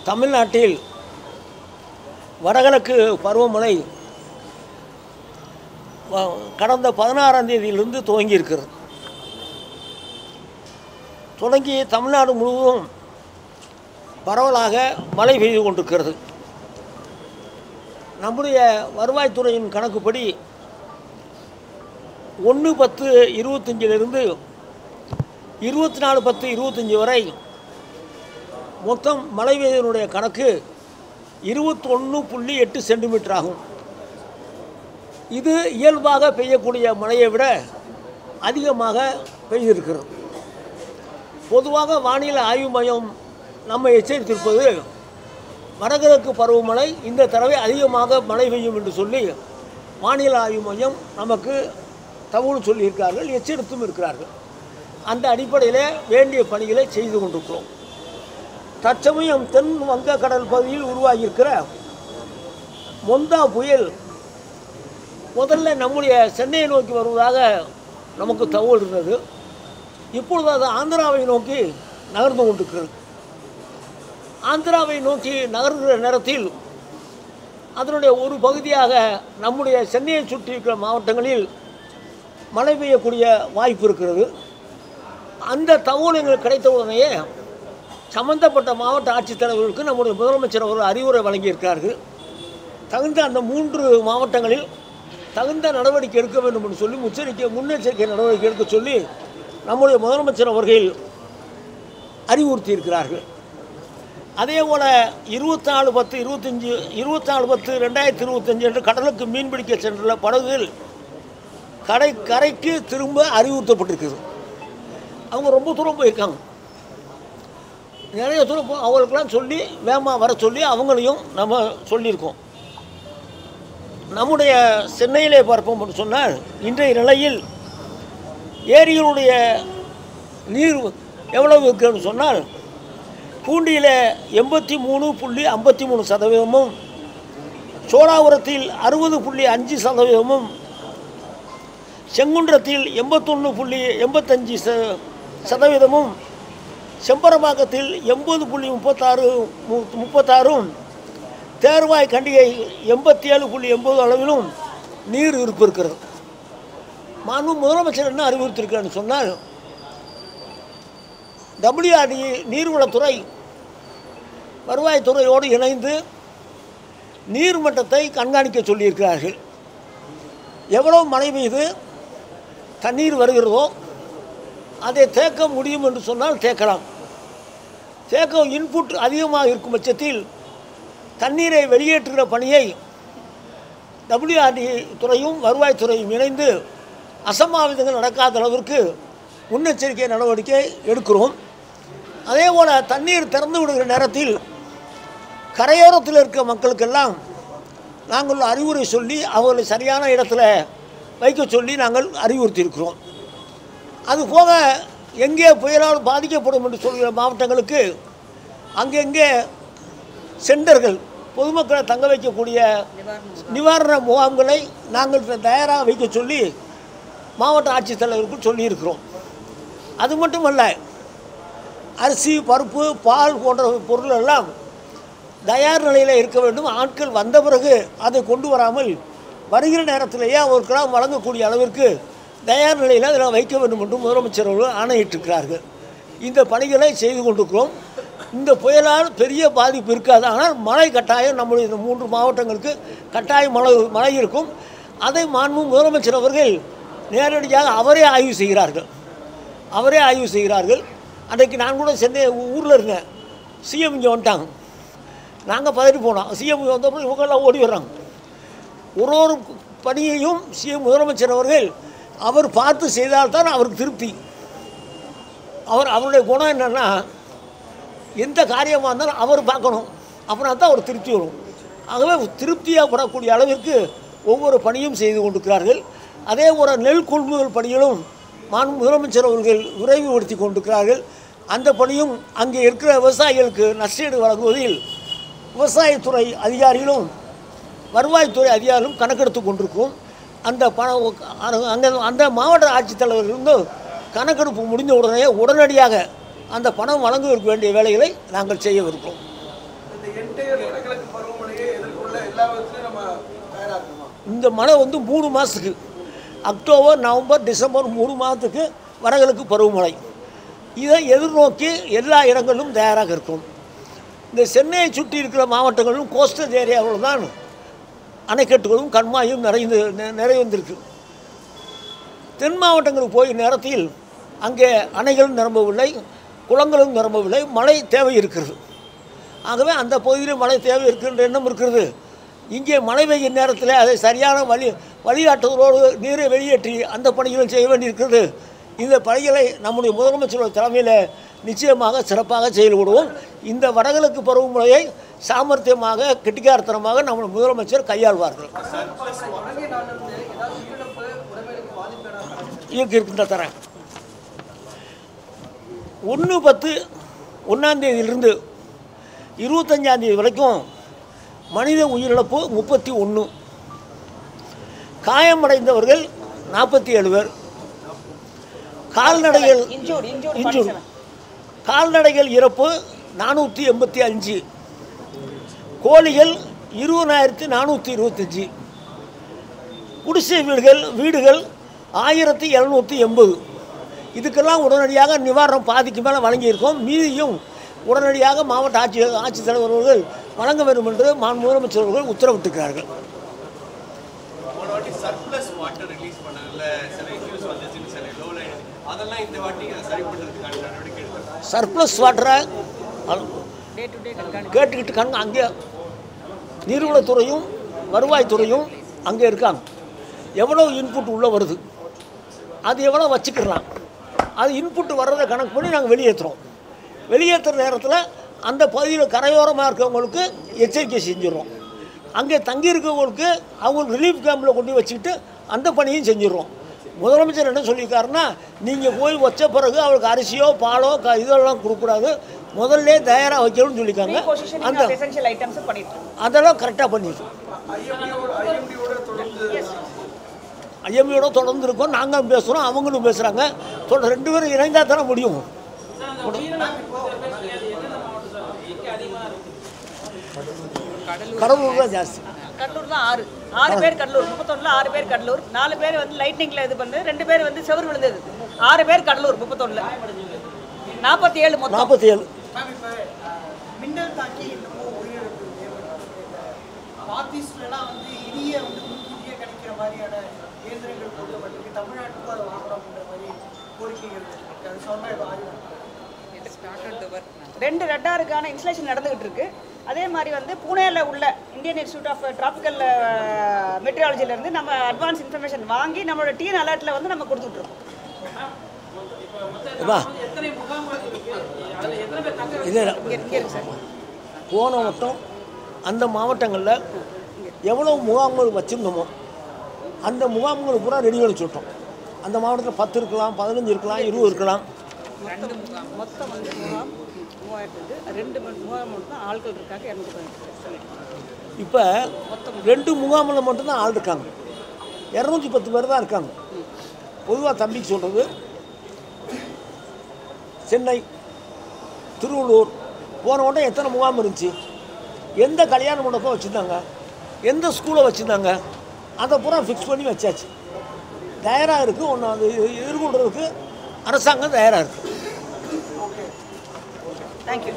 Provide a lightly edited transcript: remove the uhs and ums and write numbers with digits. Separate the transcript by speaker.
Speaker 1: தமிழ்நாட்டில் வடகிழக்கு பருவமழை கடந்த 16ஆம் தேதியிலிருந்து துவங்கியிருக்கிறது. தொடங்கி தமிழ்நாடு முழுவதும் பரவலாக மழை பெய்து கொண்டிருக்கிறது. நம்முடைய வருவாய்த்துறையின் கணக்குப்படி 1/10/25 24/10/25 வரை மொத்தம் மழை பெய்தனுடைய கணக்கு 21.8 சென்டிமீட்டர் ஆகும். இது இயல்பாக பெய்யக்கூடிய மழையை விட அதிகமாக பெய்திருக்கிறது. பொதுவாக வானிலை ஆய்வு மையம் நம்ம எச்சரித்திருப்பது வடகிழக்கு பருவமழை இந்த தடவை அதிகமாக மழை பெய்யும் என்று சொல்லி வானிலை ஆய்வு மையம் நமக்கு தகவல் சொல்லியிருக்கிறார்கள், எச்சரித்தும் இருக்கிறார்கள். அந்த அடிப்படையில் வேண்டிய பணிகளை செய்து கொண்டிருக்கிறோம். தற்சமயம் தென் வங்கக்கடல் பகுதியில் உருவாகியிருக்கிற மொந்தா புயல் முதல்ல நம்முடைய சென்னையை நோக்கி வருவதாக நமக்கு தகவல் இருந்தது. இப்பொழுது அது ஆந்திராவை நோக்கி நகர்ந்து கொண்டிருக்கிறது. ஆந்திராவை நோக்கி நகர்கிற நேரத்தில் அதனுடைய ஒரு பகுதியாக நம்முடைய சென்னையை சுற்றி இருக்கிற மாவட்டங்களில் மழை பெய்யக்கூடிய வாய்ப்பு இருக்கிறது. அந்த தகவல் எங்களுக்கு கிடைத்தவுடனேயே சம்பந்தப்பட்ட மாவட்ட ஆட்சித்தலைவர்களுக்கு நம்முடைய முதலமைச்சர் அவர்கள் அறிவுரை வழங்கியிருக்கிறார்கள். தகுந்த அந்த 3 மாவட்டங்களில் தகுந்த நடவடிக்கை எடுக்க வேண்டும் என்று சொல்லி முன்னெச்சரிக்கை நடவடிக்கை எடுக்க சொல்லி நம்முடைய முதலமைச்சர் அவர்கள் அறிவுறுத்தியிருக்கிறார்கள். அதே போல் 24/10/2025 என்று கடலுக்கு மீன்பிடிக்க சென்றுள்ள படகுகள் கரைக்கு திரும்ப அறிவுறுத்தப்பட்டிருக்குது. அவங்க ரொம்ப தூரம் போயிருக்காங்க, நிறைய தூரம் அவங்களுக்கெல்லாம் சொல்லி வேகமாக வர சொல்லி அவங்களையும் நம்ம சொல்லியிருக்கோம். நம்முடைய சென்னையிலே பார்ப்போம் சொன்னால் இன்றைய நிலையில் ஏரிகளுடைய நீர் எவ்வளவு இருக்குன்னு சொன்னால் பூண்டியில் 83.53%, சோழாபுரத்தில் 60.5%, செங்குன்றத்தில் 81.85%, செம்பரம்பாக்கத்தில் 80.36, தேர்வாய் கண்டிகை 87.80 அளவிலும் நீர் இருப்பு இருக்கிறது. மாண்பு முதலமைச்சர் என்ன அறிவுறுத்திருக்கிறான்னு சொன்னால் WRD நீர்வளத்துறை வருவாய்த்துறையோடு இணைந்து நீர்மட்டத்தை கண்காணிக்க சொல்லியிருக்கிறார்கள். எவ்வளவு மழை பெய்து தண்ணீர் வருகிறதோ அதை தேக்க முடியும் என்று சொன்னால் தேக்கலாம். தேக்க இன்புட் அதிகமாக இருக்கும் பட்சத்தில் தண்ணீரை வெளியேற்றுகிற பணியை WRD துறையும் வருவாய்த்துறையும் இணைந்து அசம்பாவிதங்கள் நடக்காத அளவிற்கு முன்னெச்சரிக்கை நடவடிக்கை எடுக்கிறோம். அதே போல் தண்ணீர் திறந்து விடுகிற நேரத்தில் கரையோரத்தில் இருக்கிற மக்களுக்கெல்லாம் நாங்கள் அறிவுரை சொல்லி அவர்களை சரியான இடத்துல வைக்க சொல்லி நாங்கள் அறிவுறுத்தியிருக்கிறோம். அதுபோக எங்கே புயலால் பாதிக்கப்படும் என்று சொல்கிற மாவட்டங்களுக்கு அங்கெங்கே சென்டர்கள் பொதுமக்களை தங்க வைக்கக்கூடிய நிவாரண முகாம்களை நாங்கள் தயாராக வைக்க சொல்லி மாவட்ட ஆட்சித்தலைவருக்கு சொல்லியிருக்கிறோம். அது மட்டுமல்ல, அரிசி, பருப்பு, பால் போன்ற பொருள் எல்லாம் தயார் நிலையில் இருக்க வேண்டும். ஆட்கள் வந்த பிறகு அதை கொண்டு வராமல் வருகிற நேரத்திலேயே அவர்களுக்கெல்லாம் வழங்கக்கூடிய அளவிற்கு தயார் நிலையில் அதில் வைக்க வேண்டும் என்று முதலமைச்சர் அவர்கள் ஆணையிட்டிருக்கிறார்கள். இந்த பணிகளை செய்து கொண்டிருக்கிறோம். இந்த புயலால் பெரிய பாதிப்பு இருக்காது. ஆனால் மழை கட்டாயம் நம்முடைய இந்த 3 மாவட்டங்களுக்கு கட்டாயம் மழை இருக்கும். அதை மாண்பு முதலமைச்சர் அவர்கள் நேரடியாக அவரே ஆய்வு செய்கிறார்கள். அன்றைக்கு நான் கூட சென்னை ஊரில் இருந்தேன். சிஎம் இங்கே வந்துட்டாங்க. நாங்கள் பதறி போனோம். சிஎம் வந்தப்போ இவங்கெல்லாம் ஓடி வர்றாங்க. ஒரு பணியையும் சிஎம் முதலமைச்சர் அவர்கள் அவர் பார்த்து செய்தால்தான் அவருக்கு திருப்தி. அவருடைய குணம் என்னென்னா, எந்த காரியமாக இருந்தாலும் அவர் பார்க்கணும், அப்படின்னா தான் அவர் திருப்தி வரும். ஆகவே திருப்தியாக படக்கூடிய அளவிற்கு ஒவ்வொரு பணியும் செய்து கொண்டிருக்கிறார்கள். அதே ஒரு நெல் கொள்முதல் பணிகளும் முதலமைச்சர் அவர்கள் விரைவுபடுத்தி கொண்டிருக்கிறார்கள். அந்த பணியும் அங்கே இருக்கிற விவசாயிகளுக்கு நஷ்டஈடு வழங்குவதில் விவசாயத்துறை அதிகாரிகளும் வருவாய்த்துறை அதிகாரிகளும் கணக்கெடுத்து கொண்டிருக்கும். அந்த அங்கே அந்த மாவட்ட ஆட்சித்தலைவர்கள் கணக்கெடுப்பு முடிந்த உடனடியாக அந்த பணம் வழங்குவதற்கு வேண்டிய வேலைகளை நாங்கள் செய்யவிருக்கிறோம். இந்த மழை 3 மாதத்துக்கு, அக்டோபர், நவம்பர், டிசம்பர் 3 மாதத்துக்கு வடகிழக்கு பருவமழை. இதை எதிர்நோக்கி எல்லா இடங்களிலும் தயாராக இருக்கும். இந்த சென்னையை சுற்றி இருக்கிற மாவட்டங்களிலும் கோஸ்டல் ஏரியாவில் தான் அணைக்கட்டுகளும் கண்மாயும் நிறைந்திருக்கு. தென் மாவட்டங்களுக்கு போய் நேரத்தில் அங்கே அணைகளும் நிரம்பவில்லை, குளங்களும் நிரம்பவில்லை, மழை தேவை இருக்கிறது. ஆகவே அந்த பகுதியில் மழை தேவை இருக்கின்ற எண்ணம் இருக்கிறது. இங்கே மழை பெய்யும் நேரத்தில் அதை சரியான வழிகாட்டுதலோடு நீரை வெளியேற்றி அந்த பணிகளும் செய்ய வேண்டியிருக்கிறது. இந்த பணிகளை நம்முடைய முதலமைச்சர் தலைமையில் நிச்சயமாக சிறப்பாக செயல்படுவோம். இந்த வடகிழக்கு பருவமழையை சாமர்த்தியமாக கெட்டிக்காரத்தனமாக நம்ம முதலமைச்சர் கையாள்வார்கள். இருக்கின்ற தரேன் 1/10/1 25 வரைக்கும் மனித உயிரிழப்பு 31, காயமடைந்தவர்கள் 47 பேர், கால்நடைகள் இறப்பு 485, கோழிகள் 20,425, குடிசை வீடுகள் 1780. இதுக்கெல்லாம் உடனடியாக நிவாரணம் பாதிக்கு மேலே வழங்கியிருக்கோம். மீதியும் உடனடியாக மாவட்ட ஆட்சித்தலைவர்கள் வழங்க வேண்டும் என்று முதலமைச்சர் அவர்கள் உத்தரவிட்டிருக்கிறார்கள். சர்ப்ளஸ் வாட்டரை கேட்டுக்கிட்டு அங்கே நீர்வளத்துறையும் வருவாய்த்துறையும் அங்கே இருக்காங்க. எவ்வளோ இன்புட் உள்ளே வருது, அது எவ்வளோ வச்சுக்கலாம், அது இன்புட் வர்றதை கணக்கு பண்ணி நாங்கள் வெளியேற்றுறோம். வெளியேற்றுற நேரத்தில் அந்த பகுதியில் கரையோரமாக இருக்கிறவங்களுக்கு எச்சரிக்கை செஞ்சிடறோம். அங்கே தங்கியிருக்கவங்களுக்கு அவங்களுக்கு ரிலீஃப் கேம்பில் கொண்டு வச்சுக்கிட்டு அந்த பணியும் செஞ்சிடறோம். முதலமைச்சர் என்ன சொல்லியிருக்காருன்னா, நீங்கள் போய் வச்ச பிறகு அவளுக்கு அரிசியோ பாலோ இதெல்லாம் கொடுக்கூடாது, முதல்ல தயாராக வைக்கணும்னு சொல்லியிருக்காங்க. அந்த அதெல்லாம் கரெக்டாக பண்ணிடுறோம். ஐஎம்இயோட தொடர்ந்து இருக்கோம். நாங்களும் பேசுகிறோம், அவங்களும் பேசுகிறாங்க. 2 பேரும் இணைந்தால் தானே முடியும். கடலூர் தான் ஜாஸ்தி.
Speaker 2: கடலூர் தான் 6 பேர் கடலூர். 31ல் 6 பேர் கடலூர், 4 பேர் வந்து லைட்னிங்கில் இது பண்ணது, 2 பேர் வந்து செவர் விழுந்தது. 6 பேர் கடலூர் 31ல். 47 மொத்தம்.
Speaker 1: 47
Speaker 3: மின்னல் தாக்கி இன்னமும் உயிரிழப்பு நார்த்ஈஸ்ட்லாம் வந்து இனிய வந்து முன்கூட்டியே கிடைக்கிற மாதிரியான இயந்திரங்கள் கொடுக்கப்பட்டிருக்கு. தமிழ்நாட்டுக்கும் அதை வாங்குறோம்ன்ற மாதிரி கோரிக்கைகள் இருக்கு. அது சொன்னால்
Speaker 2: 2 ரெட்டாருக்கான இன்ஸ்டலேஷன் நடந்துகிட்டு இருக்கு. அதே மாதிரி வந்து புனேல உள்ள இந்தியன் இன்ஸ்டியூட் ஆஃப் டிராபிக்கல் மெட்ரியாலஜிலேருந்து நம்ம அட்வான்ஸ் இன்ஃபர்மேஷன் வாங்கி நம்மளோட டீன் அலர்ட்டில் வந்து நம்ம கொடுத்துட்ருக்கோம்.
Speaker 1: போன வட்டம் அந்த மாவட்டங்களில் எவ்வளோ முகாம்கள் வச்சுருந்தோமோ அந்த முகாம்கள் பூரா ரெடி பண்ணி சொல்லிட்டோம். அந்த மாவட்டத்தில் 10 இருக்கலாம், 15 இருக்கலாம், 20 இருக்கலாம்.
Speaker 2: மொத்தம் வந்து முகாம் 3000, 2 முகாம் மட்டும் ஆட்கள் இருக்காங்க. 200
Speaker 1: இப்போ 2 முகாமில் மட்டும்தான் ஆள் இருக்காங்க. 210 பேர் தான் இருக்காங்க. பொதுவாக தம்பிக்கு சொல்கிறது, சென்னை, திருவள்ளூர் போன உடனே எத்தனை முகாம் இருந்துச்சு, எந்த கல்யாண மண்டபம் வச்சுருந்தாங்க, எந்த ஸ்கூலை வச்சுருந்தாங்க, அதை பூரா ஃபிக்ஸ் பண்ணி வச்சாச்சு. தயாராக இருக்குது. ஒன்று அது எதிர்கொள்கிறதுக்கு அரசாங்கம் தயாராக இருக்குது.
Speaker 2: தேங்க்யூ.